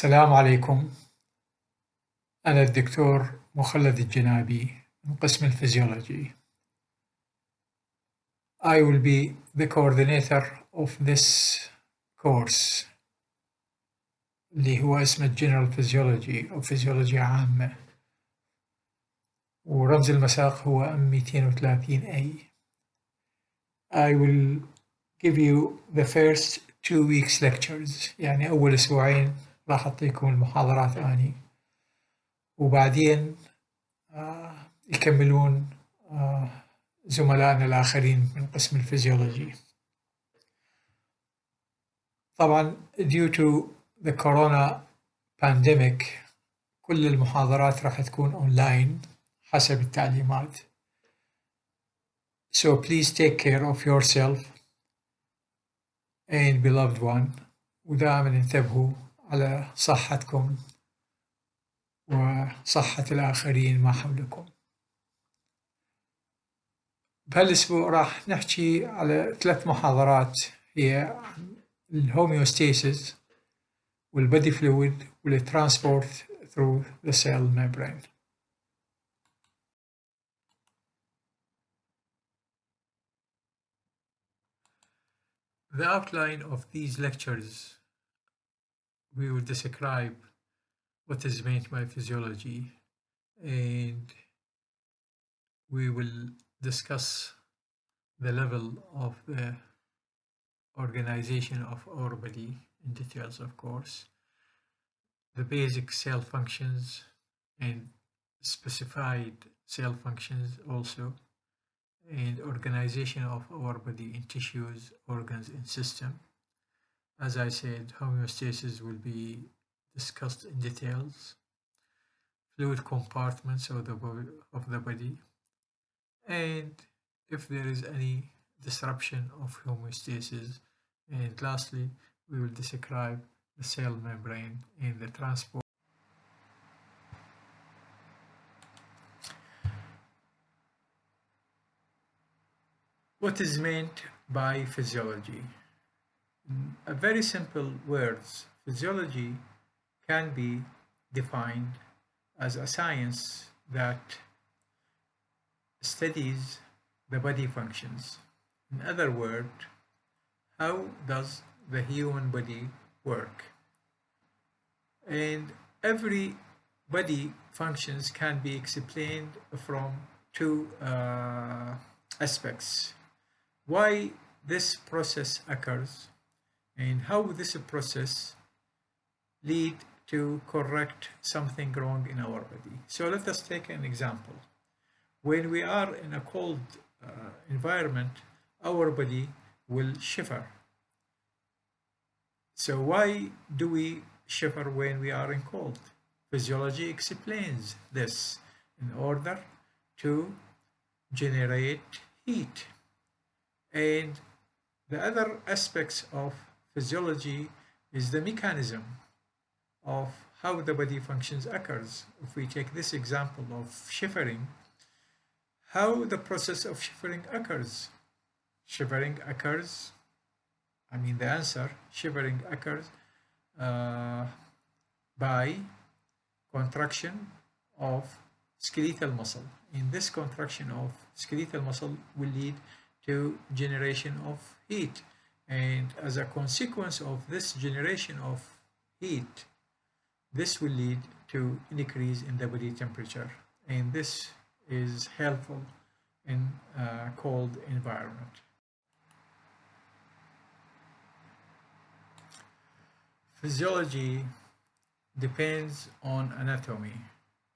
السلام عليكم. أنا الدكتور مخلد الجنابي من قسم الفيزيولوجي. I will be the coordinator of this course اللي هو اسمه General Physiology أو فيزيولوجيا عامة، ورمز المساق هو M230A. I will give you the first 2 weeks lectures، يعني أول أسبوعين راح أعطيكم المحاضرات آني، وبعدين يكملون زملائنا الآخرين من قسم الفيزيولوجي. طبعا due to the corona pandemic كل المحاضرات راح تكون أونلاين حسب التعليمات. So please take care of yourself and beloved one، ودائما انتبهوا على صحتكم وصحة الآخرين ما حولكم. بهالأسبوع راح نحكي على 3 محاضرات، هي الهوميوستاسيس والبادي فلويد والترانسبورت through the cell membrane. The outline of these lectures, we will describe what is meant by physiology, and we will discuss the level of the organization of our body in details, of course, the basic cell functions and specified cell functions also, and organization of our body in tissues, organs, and system. As I said, homeostasis will be discussed in details, fluid compartments of the body, and if there is any disruption of homeostasis, and lastly, we will describe the cell membrane and the transport. What is meant by physiology? In a very simple words, physiology can be defined as a science that studies the body functions. In other words, how does the human body work? And every body functions can be explained from 2 aspects. Why this process occurs and how this process lead to correct something wrong in our body. So let us take an example. When we are in a cold environment, our body will shiver. So why do we shiver when we are in cold? Physiology explains this in order to generate heat. And the other aspects of physiology is the mechanism of how the body functions occurs. If we take this example of shivering, how the process of shivering occurs. Shivering occurs, the answer, shivering occurs by contraction of skeletal muscle. And this contraction of skeletal muscle will lead to generation of heat. And as a consequence of this generation of heat, this will lead to increase in the body temperature. And this is helpful in a cold environment. Physiology depends on anatomy,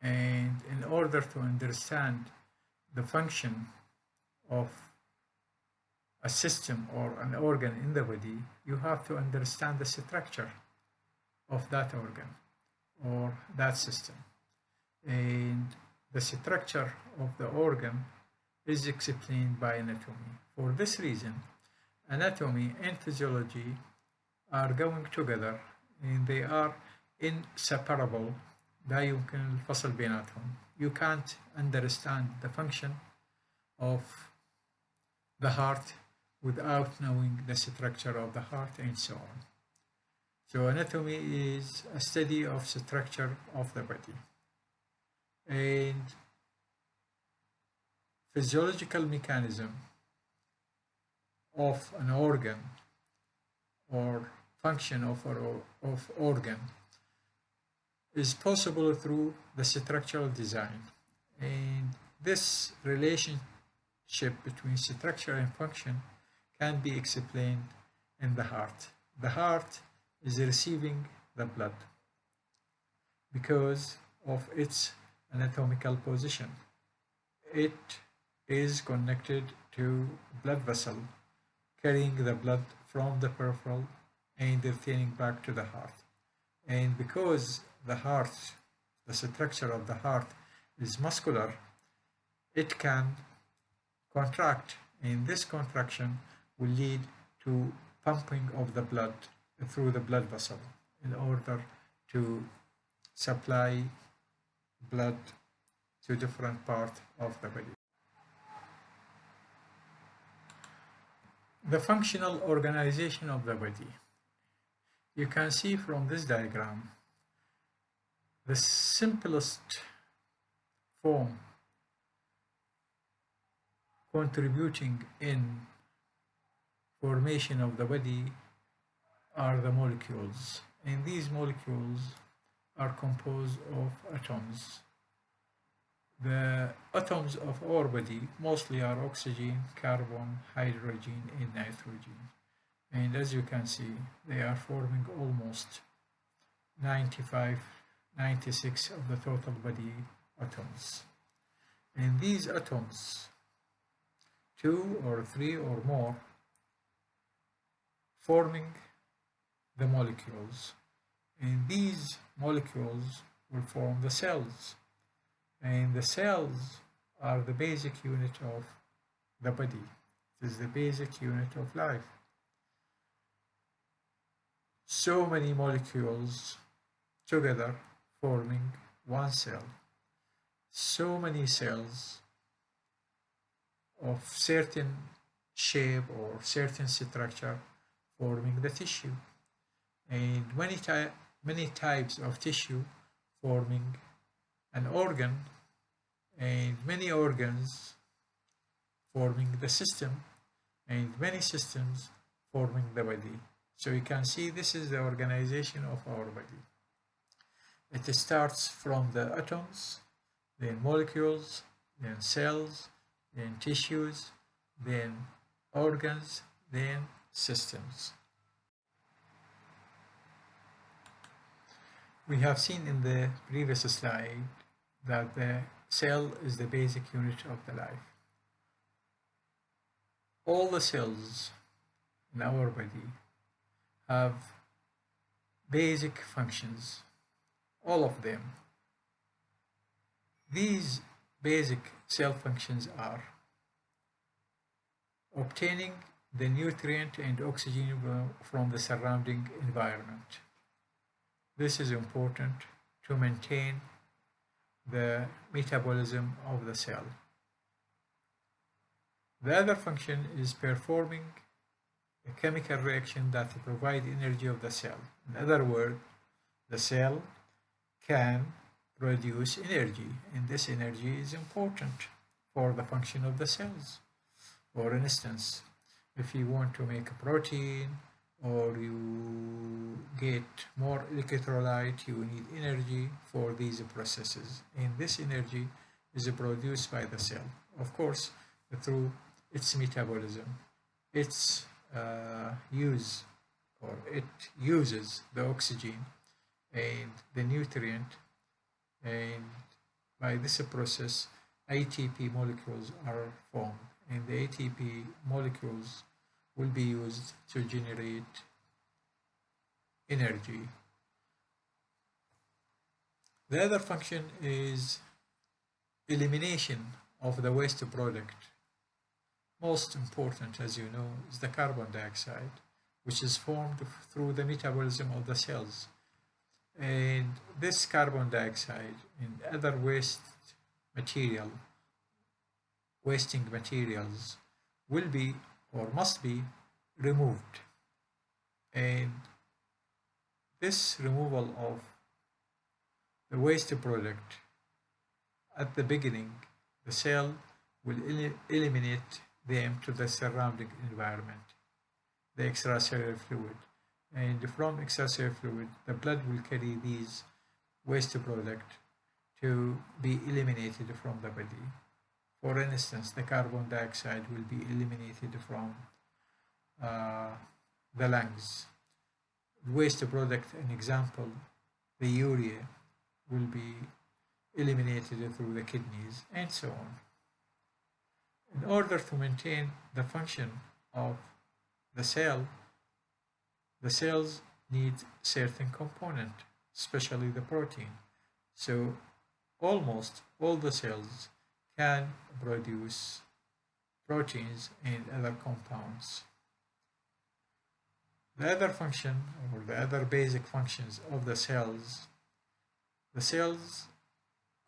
and in order to understand the function of a system or an organ in the body, you have to understand the structure of that organ or that system. And the structure of the organ is explained by anatomy. For this reason, anatomy and physiology are going together, and they are inseparable. لا يمكن الفصل بيناتهم. You can't understand the function of the heart without knowing the structure of the heart, and so on. So anatomy is a study of structure of the body. And physiological mechanism of an organ or function of organ is possible through the structural design. And this relationship between structure and function can be explained in the heart. The heart is receiving the blood because of its anatomical position. It is connected to blood vessel, carrying the blood from the peripheral and returning back to the heart. And because the structure of the heart is muscular, it can contract, and this contraction will lead to pumping of the blood through the blood vessel in order to supply blood to different parts of the body. The functional organization of the body. You can see from this diagram the simplest form contributing in formation of the body are the molecules, and these molecules are composed of atoms. The atoms of our body mostly are oxygen, carbon, hydrogen, and nitrogen. And as you can see, they are forming almost 95, 96 of the total body atoms. And these atoms, 2 or 3 or more, forming the molecules. And these molecules will form the cells. And the cells are the basic unit of the body. It is the basic unit of life. So many molecules together forming one cell. So many cells of certain shape or certain structure forming the tissue. And many types of tissue forming an organ, and many organs forming the system, and many systems forming the body. So you can see this is the organization of our body. It starts from the atoms, then molecules, then cells, then tissues, then organs, then systems. We have seen in the previous slide that the cell is the basic unit of the life. All the cells in our body have basic functions, all of them. These basic cell functions are obtaining the nutrient and oxygen from the surrounding environment. This is important to maintain the metabolism of the cell. The other function is performing a chemical reaction that provide energy of the cell. In other words, the cell can produce energy, and this energy is important for the function of the cells. For instance, if you want to make a protein or you get more electrolyte, you need energy for these processes, and this energy is produced by the cell, of course, through its metabolism. It uses the oxygen and the nutrient, and by this process ATP molecules are formed, and the ATP molecules will be used to generate energy. The other function is elimination of the waste product. Most important, as you know, is the carbon dioxide, which is formed through the metabolism of the cells. And this carbon dioxide and other wasting materials will be or must be removed. And This removal of the waste product at the beginning, the cell will eliminate them to the surrounding environment, the extracellular fluid. And from extracellular fluid, the blood will carry these waste product to be eliminated from the body. For instance, the carbon dioxide will be eliminated from uh, the lungs. Waste product, an example, the urea will be eliminated through the kidneys, and so on. In order to maintain the function of the cell, the cells need certain component, especially the protein. So almost all the cells can produce proteins and other compounds. The other function, or the other basic functions of the cells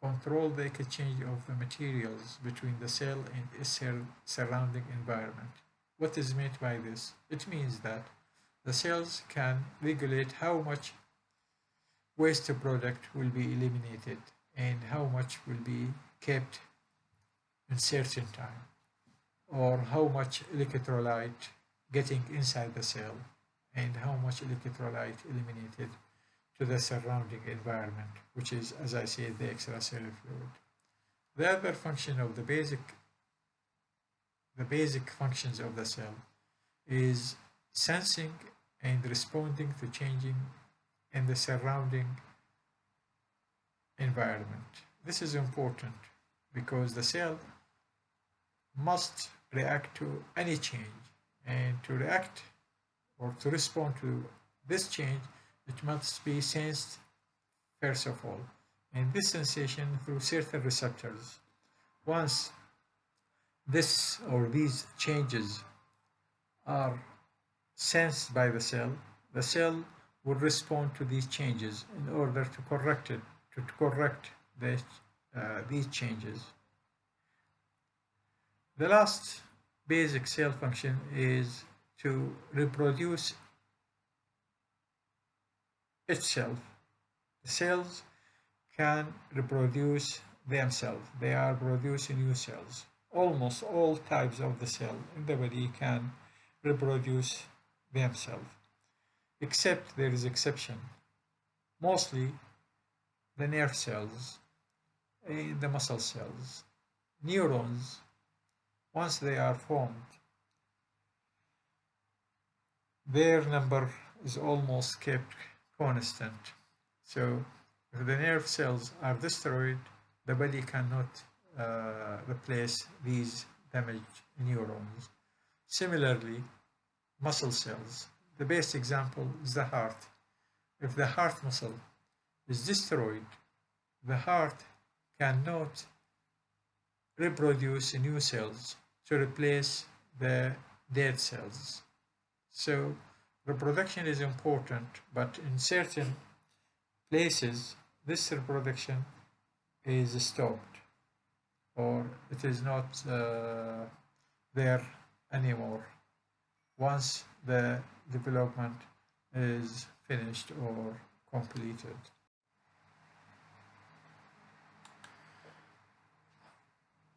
control the exchange of the materials between the cell and its surrounding environment. What is meant by this? It means that the cells can regulate how much waste product will be eliminated and how much will be kept in certain time, or how much electrolyte getting inside the cell and how much electrolyte eliminated to the surrounding environment, which is, as I said, the extracellular fluid. The other function of the basic functions of the cell is sensing and responding to changing in the surrounding environment. This is important because the cell must react to any change, and to react or to respond to this change, it must be sensed first of all, and this sensation through certain receptors. Once this or these changes are sensed by the cell will respond to these changes in order to correct these changes. The last basic cell function is to reproduce itself. The cells can reproduce themselves. They are producing new cells. Almost all types of the cell in the body can reproduce themselves, except there is exception. Mostly the nerve cells and the muscle cells. Neurons, once they are formed, their number is almost kept constant. So if the nerve cells are destroyed, the body cannot replace these damaged neurons. Similarly, muscle cells. The best example is the heart. If the heart muscle is destroyed, the heart cannot reproduce new cells to replace the dead cells. So reproduction is important, but in certain places this reproduction is stopped, or it is not there anymore once the development is finished or completed.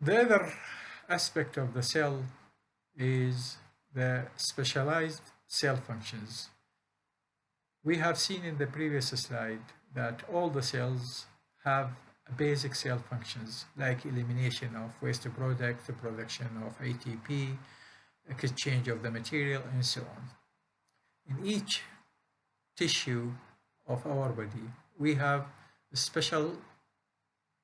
The other aspect of the cell is the specialized cell functions. We have seen in the previous slide that all the cells have basic cell functions like elimination of waste product, the production of ATP, exchange of the material, and so on. In each tissue of our body, we have special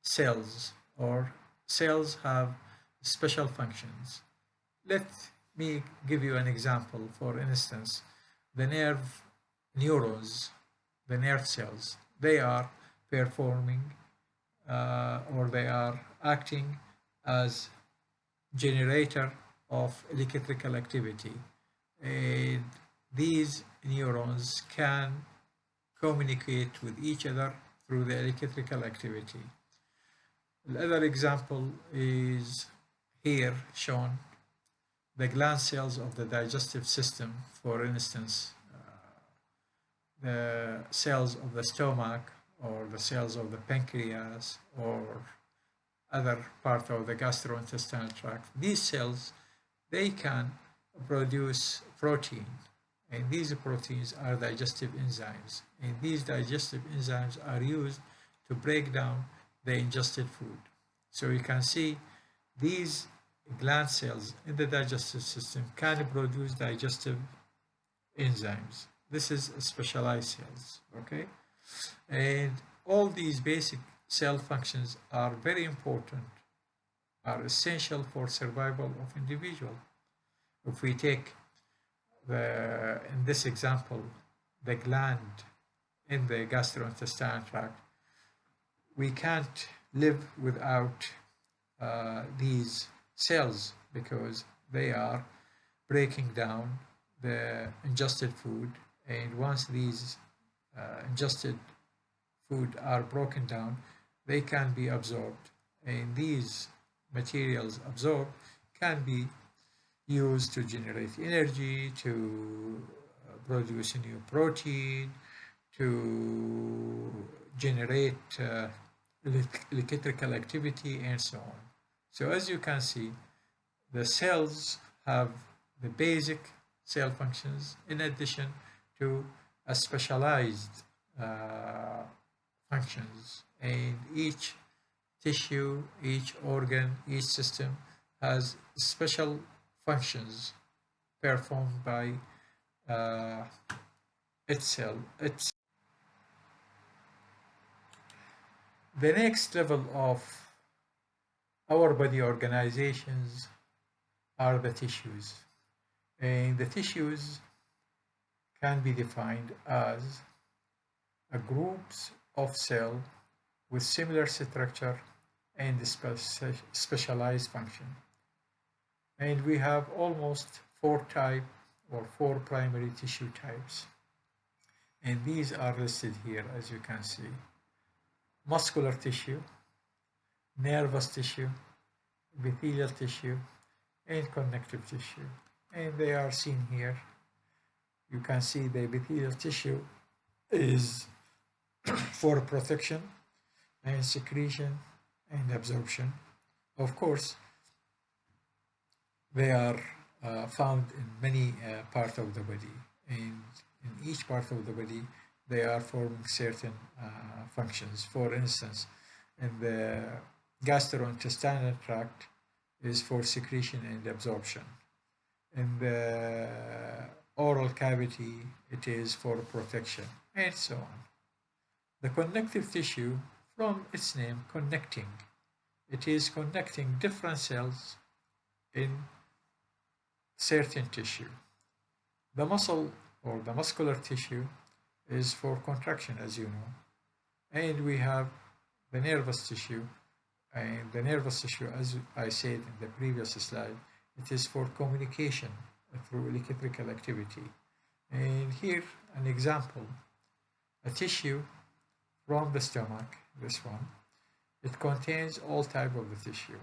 cells, or cells have special functions. Let me give you an example. For instance, the neurons, the nerve cells, they are performing or they are acting as generator of electrical activity. And these neurons can communicate with each other through the electrical activity. The other example is here shown, the gland cells of the digestive system, for instance, the cells of the stomach or the cells of the pancreas or other part of the gastrointestinal tract, these cells, they can produce protein. And these proteins are digestive enzymes. And these digestive enzymes are used to break down the ingested food. So you can see these gland cells in the digestive system can produce digestive enzymes. This is specialized cells, okay? And all these basic cell functions are very important, are essential for survival of individual. If we take in this example, the gland in the gastrointestinal tract, we can't live without these cells because they are breaking down the ingested food, and once these ingested food are broken down, they can be absorbed, and these materials absorbed can be used to generate energy, to produce a new protein, to generate electrical activity, and so on. So as you can see, the cells have the basic cell functions in addition to a specialized functions, and each tissue, each organ, each system has special functions performed by itself. The next level of our body organizations are the tissues. And the tissues can be defined as a groups of cells with similar structure and specialized function. And we have almost four primary tissue types. And these are listed here, as you can see. Muscular tissue, nervous tissue, epithelial tissue, and connective tissue. And they are seen here. You can see the epithelial tissue is for protection and secretion and absorption. Of course, they are found in many parts of the body, and in each part of the body they are forming certain functions. For instance, in the gastrointestinal tract is for secretion and absorption. In the oral cavity it is for protection, and so on. The connective tissue, from its name, connecting, it is connecting different cells in certain tissue. The muscle or the muscular tissue is for contraction, as you know, and we have the nervous tissue, and the nervous tissue, as I said in the previous slide, it is for communication through electrical activity. And here an example, a tissue from the stomach, this one, it contains all type of the tissue.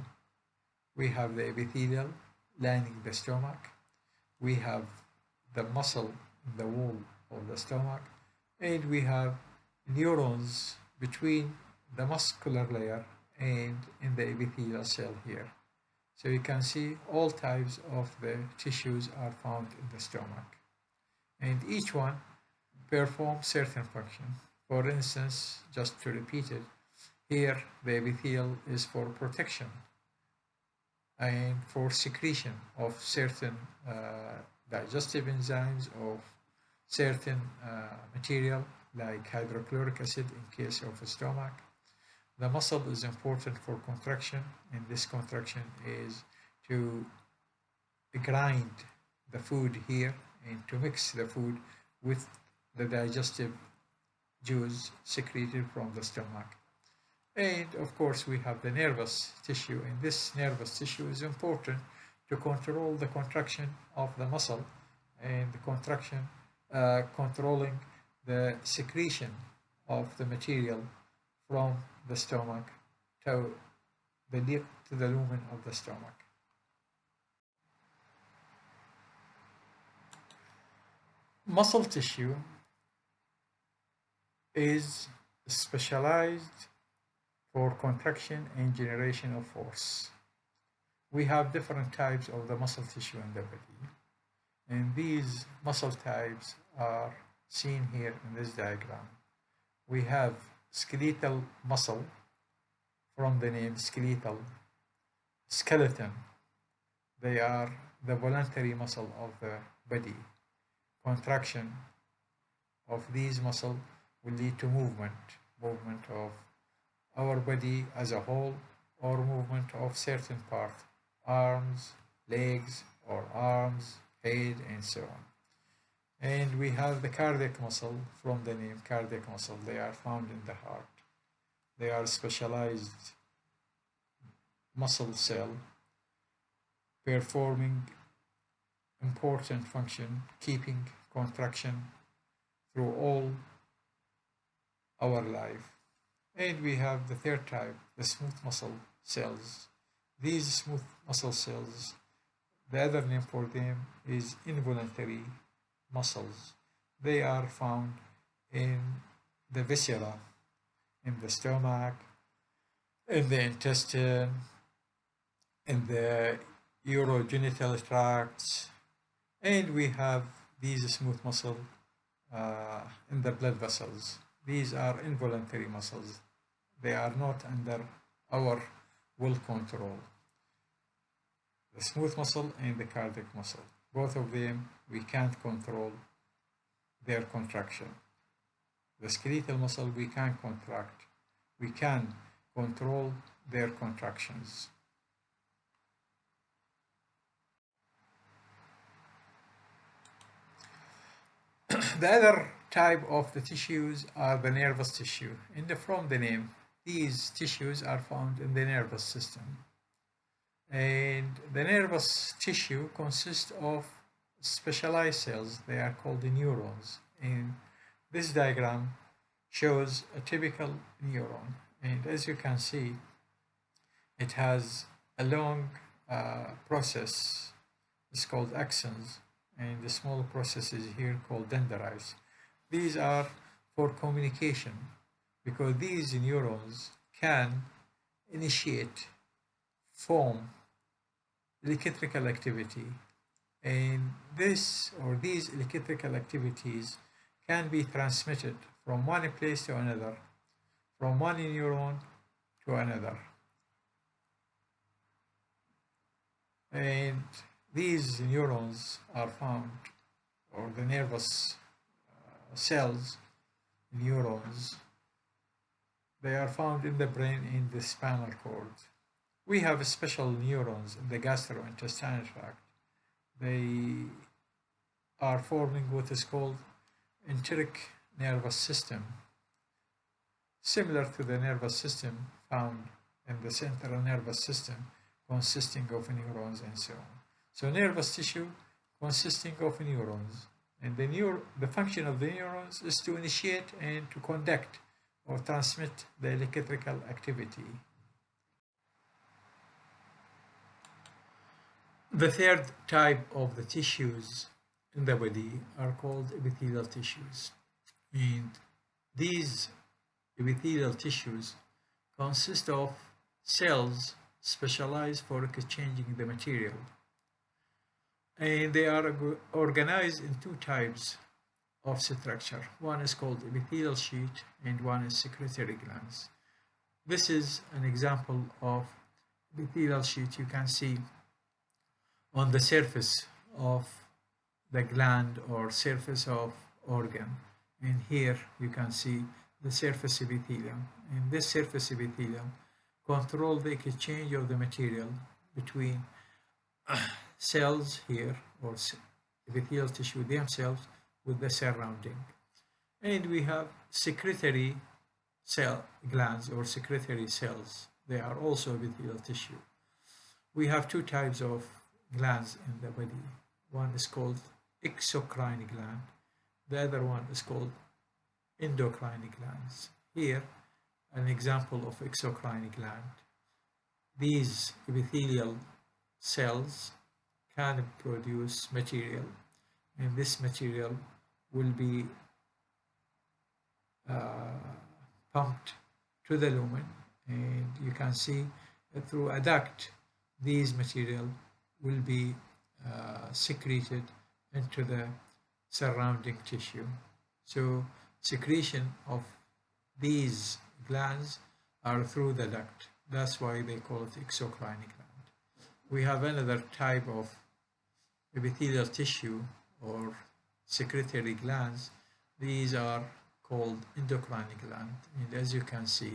We have the epithelial lining the stomach, we have the muscle in the wall of the stomach, and we have neurons between the muscular layer and in the epithelial cell here. So you can see all types of the tissues are found in the stomach, and each one performs certain function. For instance, just to repeat it, here the epithelial is for protection and for secretion of certain digestive enzymes of certain material like hydrochloric acid in case of a stomach. The muscle is important for contraction, and this contraction is to grind the food here and to mix the food with the digestive juice secreted from the stomach. And of course we have the nervous tissue, and this nervous tissue is important to control the contraction of the muscle and the contraction controlling the secretion of the material from the stomach to the lumen of the stomach. Muscle tissue is specialized for contraction and generation of force. We have different types of the muscle tissue in the body, and these muscle types are seen here in this diagram. We have skeletal muscle, from the name skeletal. Skeleton, they are the voluntary muscle of the body. Contraction of these muscles will lead to movement of our body as a whole, or movement of certain part, arms, legs, or arms, head, and so on. And we have the cardiac muscle, from the name cardiac muscle. They are found in the heart. They are specialized muscle cell performing important function, keeping contraction through all our life. And we have the third type, the smooth muscle cells. These smooth muscle cells, the other name for them is involuntary muscles. They are found in the viscera, in the stomach, in the intestine, in the urogenital tracts, and we have these smooth muscles in the blood vessels. These are involuntary muscles. They are not under our will control. The smooth muscle and the cardiac muscle, both of them, we can't control their contraction. The skeletal muscle we can contract. We can control their contractions. The other type of the tissues are the nervous tissue, and from the name, these tissues are found in the nervous system. And the nervous tissue consists of specialized cells. They are called the neurons. And this diagram shows a typical neuron. And as you can see, it has a long process. It's called axons, and the small processes here called dendrites. These are for communication, because these neurons can initiate, form electrical activity, and this or these electrical activities can be transmitted from one place to another, from one neuron to another. And these neurons are found, or the nervous cells, neurons, they are found in the brain, in the spinal cord. We have special neurons in the gastrointestinal tract. They are forming what is called enteric nervous system, similar to the nervous system found in the central nervous system, consisting of neurons and so on. So nervous tissue consisting of neurons, and the function of the neurons is to initiate and to conduct or transmit the electrical activity. The third type of the tissues in the body are called epithelial tissues. And these epithelial tissues consist of cells specialized for exchanging the material. And they are organized in two types of structure. One is called epithelial sheet and one is secretory glands. This is an example of epithelial sheet. You can see on the surface of the gland or surface of organ, and here you can see the surface epithelium, and this surface epithelium control the exchange of the material between cells here, or epithelial tissue themselves, with the surrounding. And we have secretory cell glands or secretory cells. They are also epithelial tissue. We have two types of glands in the body. One is called exocrine gland. The other one is called endocrine glands. Here, an example of exocrine gland. These epithelial cells can produce material, and this material will be pumped to the lumen, and you can see that through a duct these material will be secreted into the surrounding tissue. So secretion of these glands are through the duct. That's why they call it exocrine gland. We have another type of epithelial tissue or secretory glands. These are called endocrine gland, and as you can see,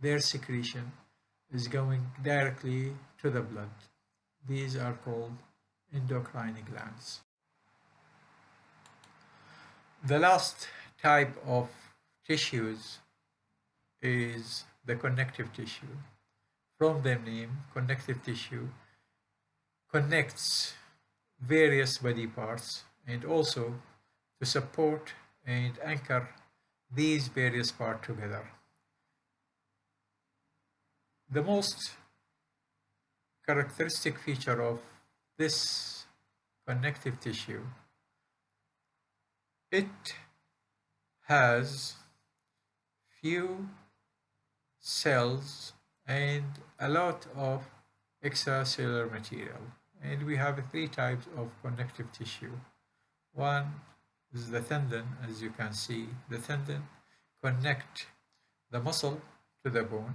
their secretion is going directly to the blood. These are called endocrine glands. The last type of tissues is the connective tissue. From the name, connective tissue connects various body parts and also to support and anchor these various parts together. The most characteristic feature of this connective tissue, it has few cells and a lot of extracellular material. And we have three types of connective tissue. One is the tendon. As you can see, the tendon connect the muscle to the bone.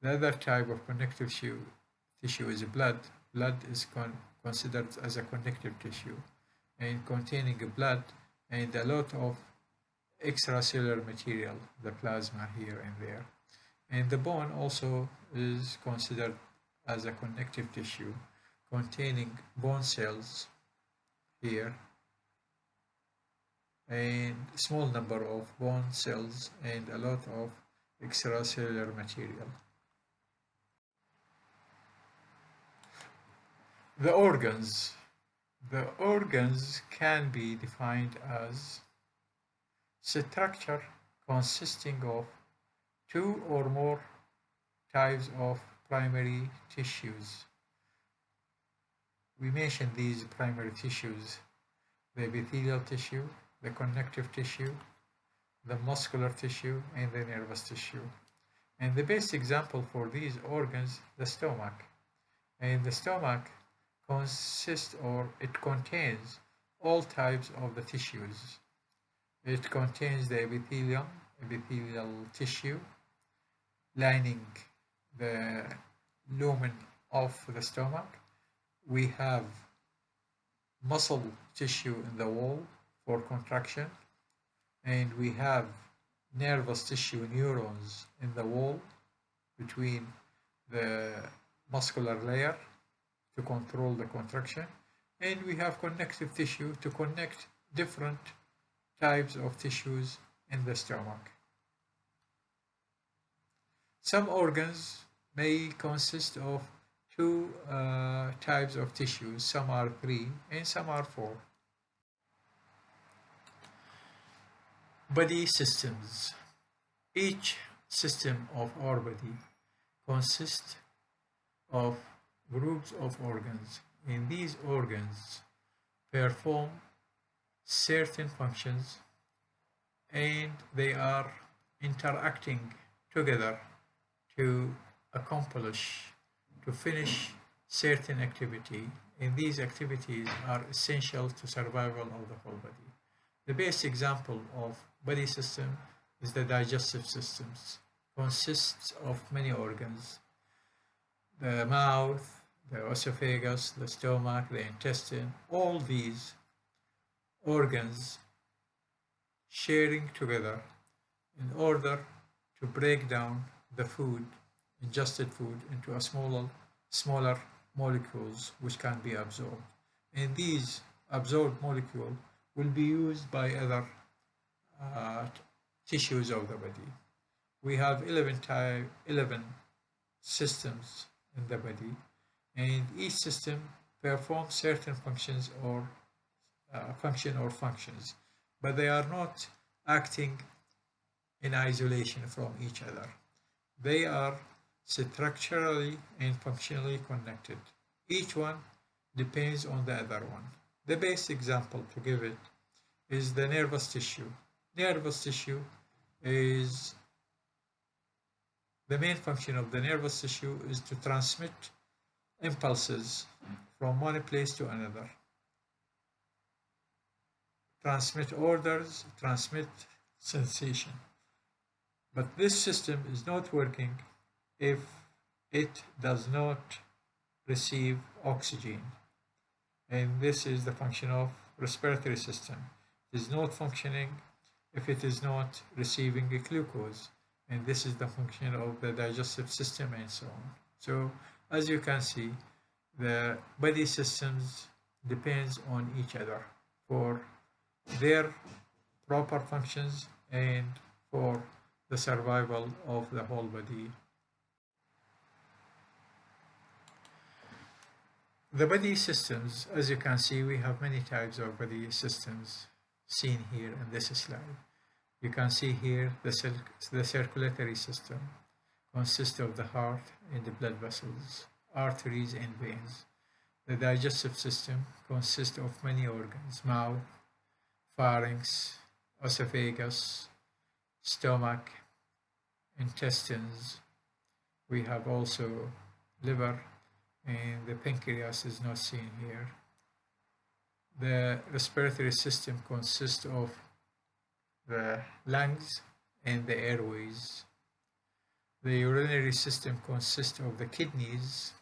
The other type of connective tissue is blood. Blood is considered as a connective tissue and containing blood and a lot of extracellular material, the plasma here and there. And the bone also is considered as a connective tissue containing bone cells here and small number of bone cells and a lot of extracellular material. The organs. The organs can be defined as structure consisting of two or more types of primary tissues. We mentioned these primary tissues: the epithelial tissue, the connective tissue, the muscular tissue, and the nervous tissue. And the best example for these organs, the stomach. And the stomach consists, or it contains, all types of the tissues. It contains the epithelial tissue lining the lumen of the stomach. We have muscle tissue in the wall for contraction, and we have nervous tissue, neurons, in the wall between the muscular layer to control the contraction, and we have connective tissue to connect different types of tissues in the stomach. Some organs may consist of two types of tissues, some are three and some are four. Body systems. Each system of our body consists of groups of organs, and these organs perform certain functions and they are interacting together to accomplish, to finish certain activity, and these activities are essential to survival of the whole body. The best example of body system is the digestive systems. Consists of many organs: the mouth, the esophagus, the stomach, the intestine. All these organs sharing together in order to break down the food, ingested food, into a smaller molecules which can be absorbed. And these absorbed molecules will be used by other tissues of the body. We have 11 systems in the body, and each system performs certain functions or functions, but they are not acting in isolation from each other. They are structurally and functionally connected. Each one depends on the other one. The best example to give it is the nervous tissue. Nervous tissue is the main function of the nervous tissue is to transmit impulses from one place to another, transmit orders, transmit sensation. But this system is not working if it does not receive oxygen. And this is the function of respiratory system. It is not functioning if it is not receiving glucose. And this is the function of the digestive system and so on. So as you can see, the body systems depends on each other for their proper functions and for the survival of the whole body. The body systems, as you can see, we have many types of body systems seen here in this slide. You can see here the circulatory system consists of the heart and the blood vessels, arteries and veins. The digestive system consists of many organs: mouth, pharynx, esophagus, stomach, intestines. We have also liver, and the pancreas is not seen here. The respiratory system consists of the lungs and the airways. The urinary system consists of the kidneys,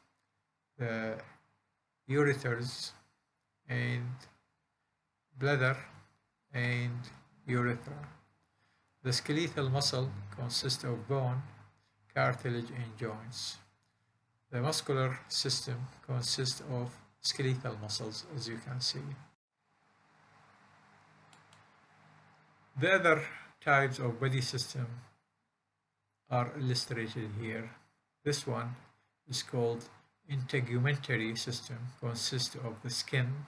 the ureters, and bladder and urethra. The skeletal muscle consists of bone, cartilage, and joints. The muscular system consists of skeletal muscles, as you can see. The other types of body system are illustrated here. This one is called integumentary system, consists of the skin,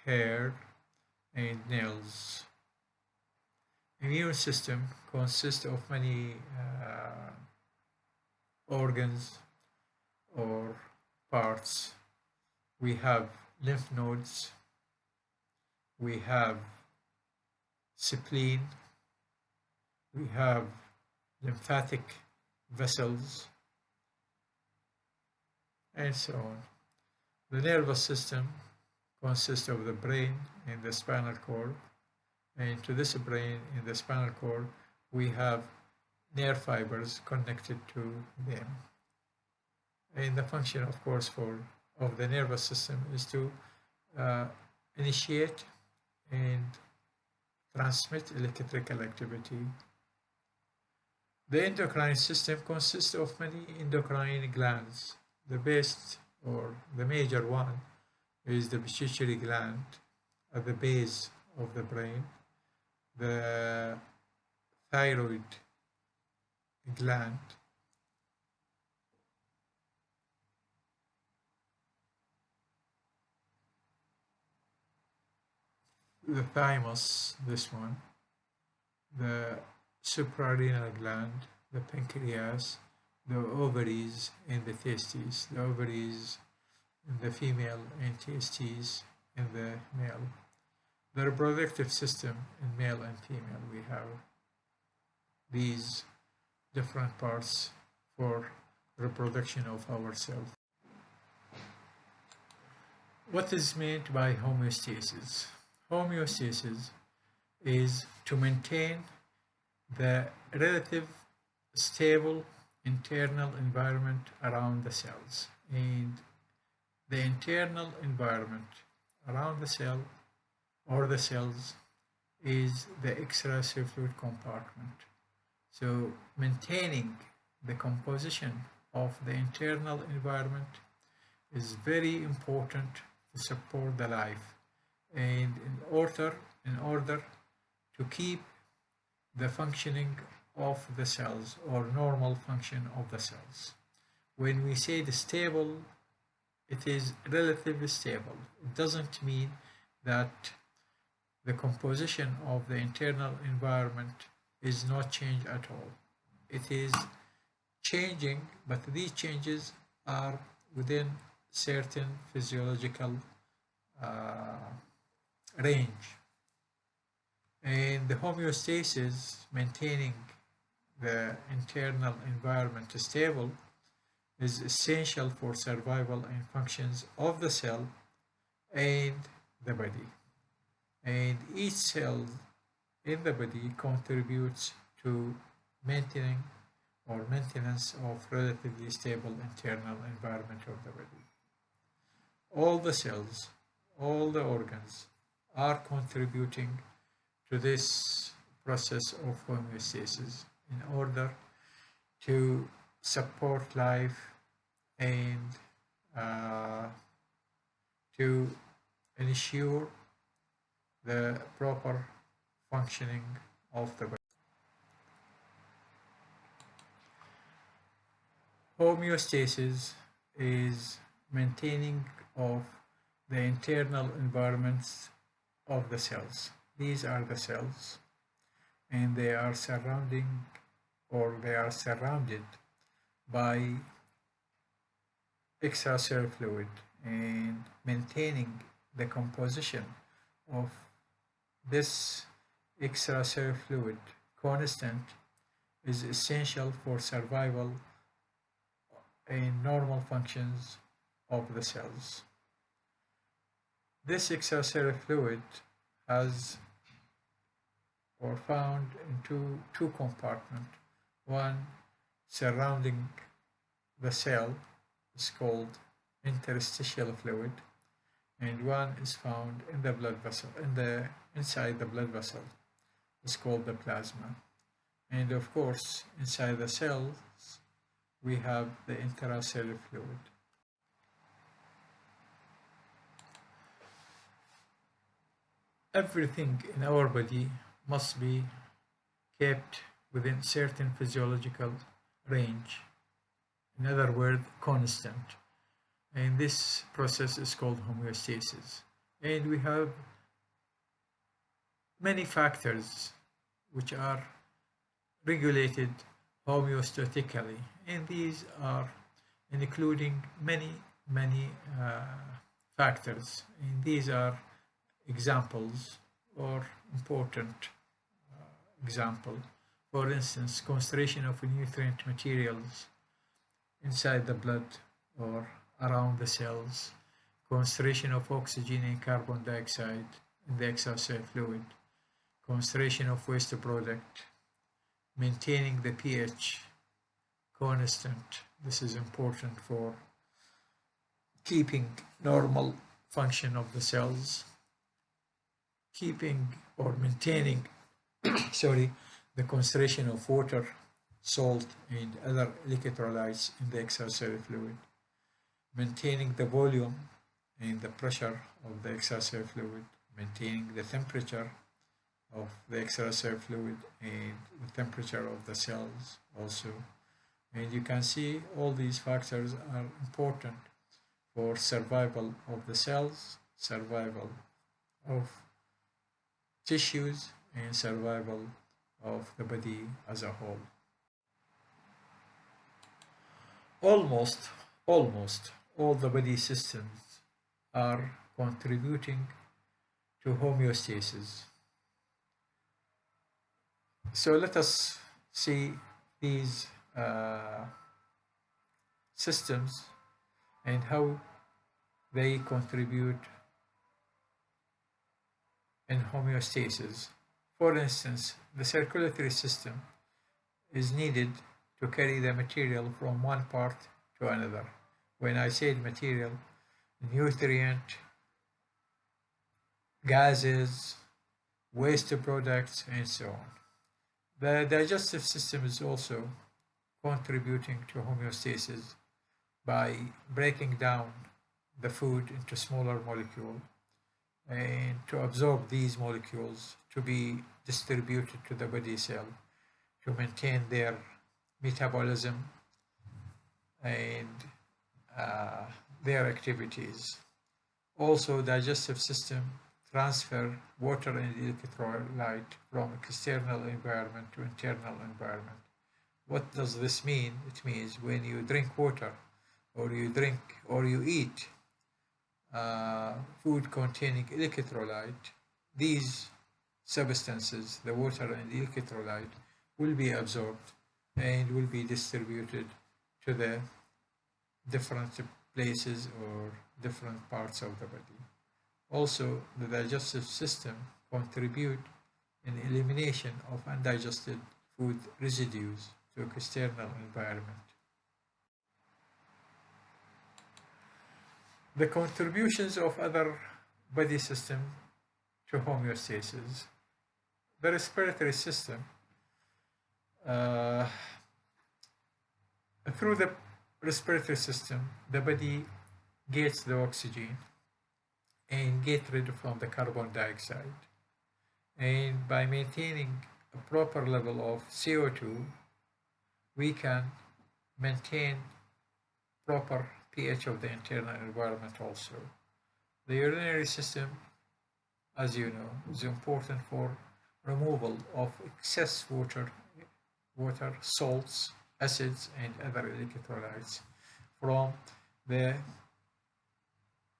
hair, and nails. Immune system consists of many organs or parts. We have lymph nodes, we have spleen, we have lymphatic vessels, and so on. The nervous system consists of the brain and the spinal cord, and to this brain and the spinal cord we have nerve fibers connected to them. And the function, of course, of the nervous system is to initiate and transmit electrical activity. The endocrine system consists of many endocrine glands. The best or the major one is the pituitary gland at the base of the brain, the thyroid gland, the thymus, this one, the suprarenal gland, the pancreas, the ovaries, and the testes. The ovaries in the female and testes in the male. The reproductive system in male and female, we have these different parts for reproduction of ourselves. What is meant by homeostasis? Homeostasis is to maintain the relative stable internal environment around the cells, and the internal environment around the cell or the cells is the extracellular compartment. So maintaining the composition of the internal environment is very important to support the life, and in order to keep the functioning of the cells or normal function of the cells. When we say the stable, it is relatively stable. It doesn't mean that the composition of the internal environment is not changed at all. It is changing, but these changes are within certain physiological range. And the homeostasis, maintaining the internal environment stable, is essential for survival and functions of the cell and the body. And each cell in the body contributes to maintaining or maintenance of relatively stable internal environment of the body. All the cells, all the organs are contributing to this process of homeostasis in order to support life and to ensure the proper functioning of the body. Homeostasis is maintaining of the internal environments of the cells. These are the cells, and they are surrounded by extracellular fluid, and maintaining the composition of this extracellular fluid constant is essential for survival and normal functions of the cells. This extracellular fluid has or found in two compartments. One surrounding the cell is called interstitial fluid, and one is found in the blood vessel, inside the blood vessel. It's called the plasma. And of course, inside the cells, we have the intracellular fluid. Everything in our body must be kept within certain physiological range. In other words, constant. And this process is called homeostasis. And we have many factors which are regulated homeostatically, and these are including many factors, and these are examples or important example. For instance, concentration of nutrient materials inside the blood or around the cells, concentration of oxygen and carbon dioxide in the extracellular fluid, concentration of waste product, maintaining the pH constant. This is important for keeping normal function of the cells, keeping or maintaining the concentration of water, salt, and other electrolytes in the extracellular fluid, maintaining the volume and the pressure of the extracellular fluid, maintaining the temperature of the extracellular fluid and the temperature of the cells also. And you can see all these factors are important for survival of the cells, survival of tissues, and survival of the body as a whole. Almost all the body systems are contributing to homeostasis. So let us see these systems and how they contribute in homeostasis. For instance, the circulatory system is needed to carry the material from one part to another. When I say material, nutrient, gases, waste products, and so on. The digestive system is also contributing to homeostasis by breaking down the food into smaller molecules and to absorb these molecules to be distributed to the body cell to maintain their metabolism and their activities. Also, digestive system transfer water and electrolyte from external environment to internal environment. What does this mean? It means when you drink water or you eat food containing electrolyte, these substances, the water and electrolyte, will be absorbed and will be distributed to the different places or different parts of the body. Also, the digestive system contribute in elimination of undigested food residues to external environment. The contributions of other body system to homeostasis. The respiratory system, through the respiratory system, the body gets the oxygen and get rid from the carbon dioxide. And by maintaining a proper level of CO2, we can maintain proper pH of the internal environment also. The urinary system, as you know, is important for removal of excess water, salts, acids, and other electrolytes from the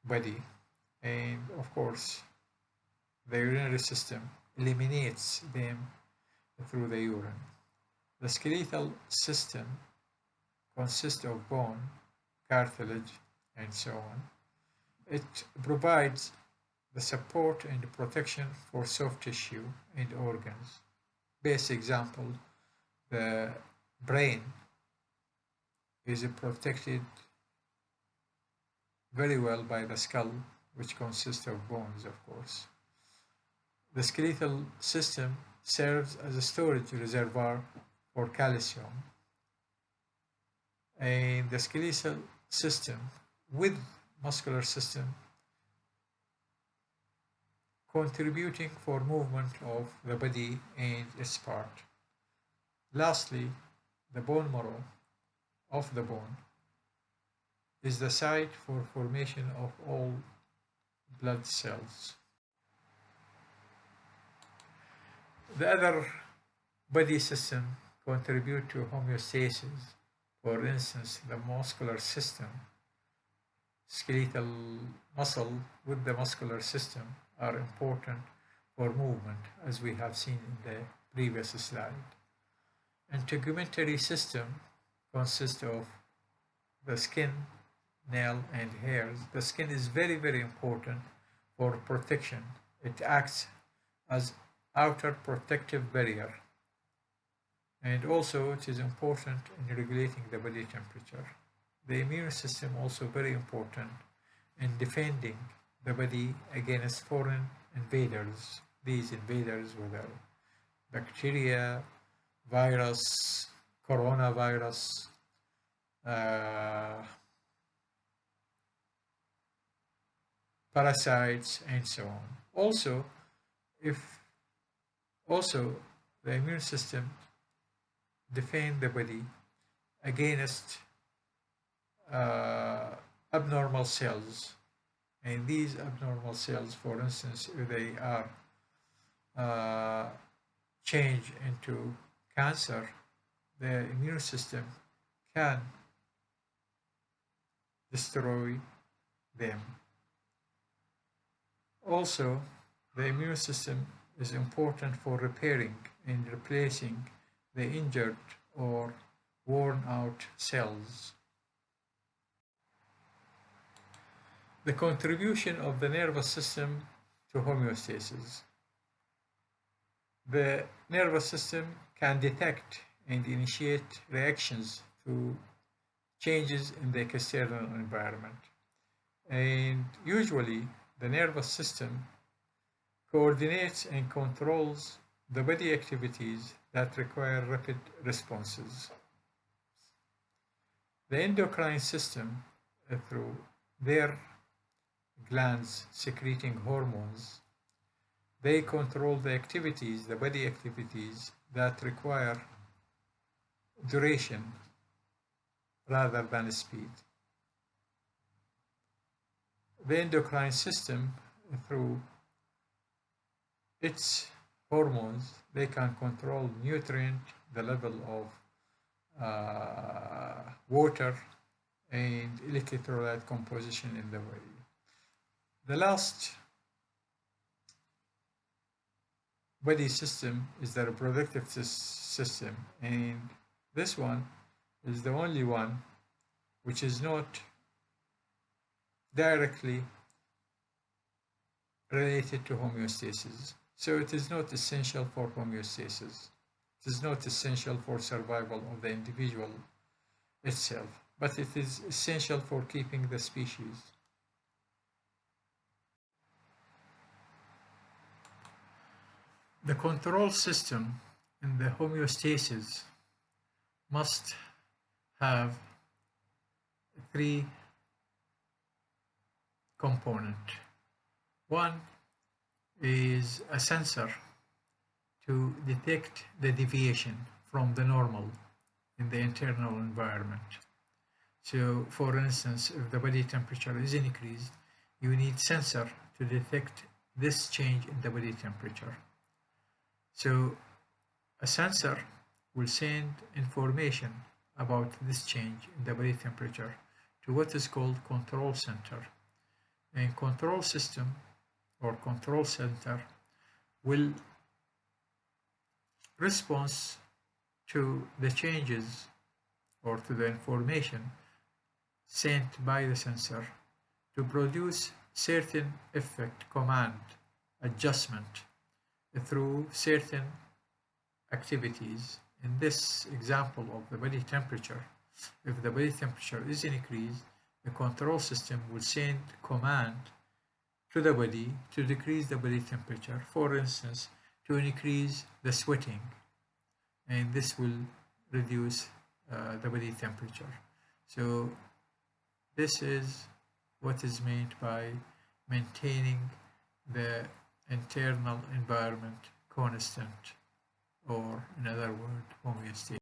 body. And of course, the urinary system eliminates them through the urine. The skeletal system consists of bone, cartilage, and so on. It provides the support and protection for soft tissue and organs. Best example, the brain is protected very well by the skull, which consists of bones, of course. The skeletal system serves as a storage reservoir for calcium, and the skeletal system with muscular system contributing for movement of the body and its part. Lastly, the bone marrow of the bone is the site for formation of all blood cells. The other body system contribute to homeostasis. For instance, the muscular system, skeletal muscle with the muscular system are important for movement, as we have seen in the previous slide. Integumentary system consists of the skin, nail, and hairs. The skin is very, very important for protection. It acts as outer protective barrier. And also it is important in regulating the body temperature. The immune system also very important in defending the body against foreign invaders. These invaders, whether bacteria, virus, coronavirus, parasites, and so on. Also, the immune system defend the body against abnormal cells, and these abnormal cells, for instance, if they are changed into cancer, the immune system can destroy them. Also, the immune system is important for repairing and replacing the injured or worn out cells. The contribution of the nervous system to homeostasis. The nervous system can detect and initiate reactions to changes in the external environment. And usually, the nervous system coordinates and controls the body activities that require rapid responses. The endocrine system, through their glands secreting hormones, they control the activities, the body activities that require duration rather than speed. The endocrine system, through its hormones, they can control nutrient, the level of water, and electrolyte composition in the body. The last body system is the reproductive system, and this one is the only one which is not directly related to homeostasis. So it is not essential for homeostasis. It is not essential for survival of the individual itself, but it is essential for keeping the species. The control system in the homeostasis must have three components. One is a sensor to detect the deviation from the normal in the internal environment. So, for instance, if the body temperature is increased, you need sensor to detect this change in the body temperature. So, a sensor will send information about this change in the body temperature to what is called control center. And control system or control center will respond to the changes or to the information sent by the sensor to produce certain effect, command, adjustment through certain activities. In this example of the body temperature, if the body temperature is increased, the control system will send command to the body to decrease the body temperature, for instance, to increase the sweating, and this will reduce the body temperature. So this is what is meant by maintaining the internal environment constant, or in other words, homeostasis.